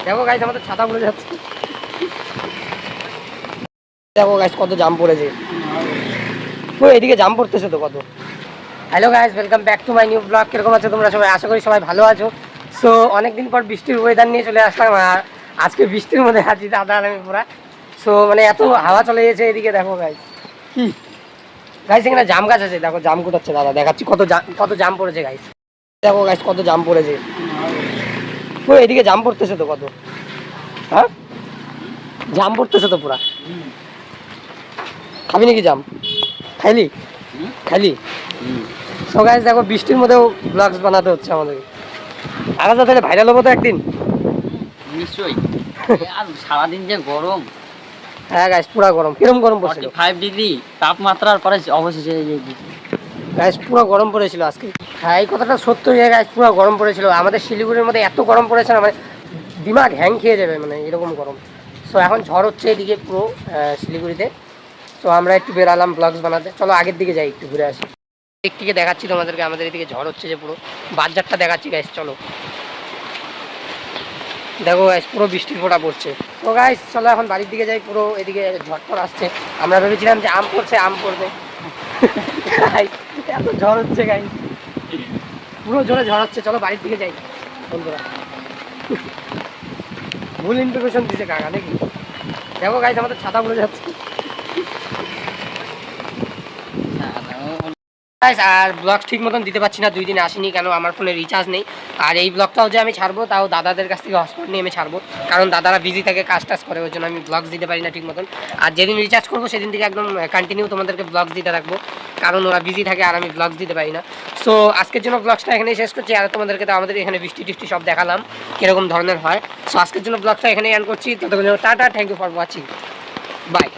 দেখো গাইস আমাদের ছাতা পড়ে যাচ্ছে। দেখো গাইস কত জাম পড়েছে। তো এদিকে জাম পড়তেছে তো কত। Hello guys, welcome back to my new blog. কিরকম আছো তোমরা সবাই? আশা করি সবাই ভালো আছো। সো অনেকদিন পর বৃষ্টির ওয়েদার নিয়ে চলে আসলাম, আর আজকে বৃষ্টির মধ্যে আছি দাদা আর আমি পুরা। সো মানে এত হাওয়া চলে গেছে এদিকে। দেখো গাইস গাইস এখানে জাম গাছ আছে, দেখো জাম কুটাচ্ছে দাদা, দেখাচ্ছি কত জাম পড়েছে গাইস। দেখো গাইস কত জাম পড়েছে। তো এদিকে জাম পড়তেছে তো কত। হ্যাঁ জাম পড়তেছে তো পুরা। খাবি নাকি জাম? খাইলি? খাইলি? সো গাইস দেখো বৃষ্টির মধ্যেও ব্লগস বানাতে হচ্ছে আমাদের। আলাদা তাহলে ভাইরাল হবো তো একদিন। নিশ্চয়ই। আর সারাদিন যে গরম, হ্যাঁ গাইস পুরা গরম। কিরম গরম পড়ছিল? 45 ডিগ্রি তাপমাত্রার পরে অবশেষে এই যে গাইস পুরো গরম পড়েছিল আজকে। হ্যাঁ এই কথাটা সত্য যে গাইস পুরো গরম পড়েছিল আমাদের শিলিগুড়ির মধ্যে। এত গরম পড়েছে না, মানে দিমাগ হ্যাং খেয়ে যাবে, মানে এরকম গরম। সো এখন ঝড় হচ্ছে এদিকে পুরো শিলিগুড়িতে। সো আমরা একটু বেরালাম ব্লগস বানাতে। চলো আগের দিকে যাই, একটু ঘুরে আসি। দিক থেকে দেখাচ্ছি তোমাদেরকে, আমাদের এদিকে ঝড় হচ্ছে যে পুরো বাজারটা দেখাচ্ছি গাইস। চলো দেখো গাইস পুরো বৃষ্টির ফোঁটা পড়ছে। তো গাইস চলো এখন বাড়ির দিকে যাই। পুরো এদিকে ঝড় আসছে। আমরা ভেবেছিলাম যে আম পড়ছে, আম পড়বে। গাইস এত ঝড় হচ্ছে গাইস, পুরো জোরে ঝড় হচ্ছে। চলো বাড়ির দিকে যাই বন্ধুরা। ভুল ইনফরমেশন দিছে কাকা নাকি। দেখো গাইস আমাদের ছাতা পড়ে যাচ্ছে। আর ব্লগ ঠিক মতন দিতে পারছি না, 2 দিন আসেনি কেন, আমার ফোনে রিচার্জ নেই। আর এই ব্লগটাও যে আমি ছাড়বো তাও দাদাদের কাছ থেকে হটস্পট নিয়ে আমি ছাড়বো, কারণ দাদারা বিজি থাকে, কাজ টাজ করে, ওই জন্য আমি ব্লগস দিতে পারি না ঠিক মতন। আর যেদিন রিচার্জ করবো সেদিন থেকে একদম কন্টিনিউ তোমাদেরকে ব্লগস দিতে রাখবো, কারণ ওরা বিজি থাকে আর আমি ব্লগস দিতে পারি না। সো আজকের জন্য ব্লগসটা এখানেই শেষ করছি। আর তোমাদেরকে তো আমাদের এখানে বৃষ্টি টিষ্টি সব দেখালাম কীরকম ধরনের হয়। সো আজকের জন্য ব্লগটা এখানেই এন্ড করছি। ততক্ষণ tata, thank you for watching, by.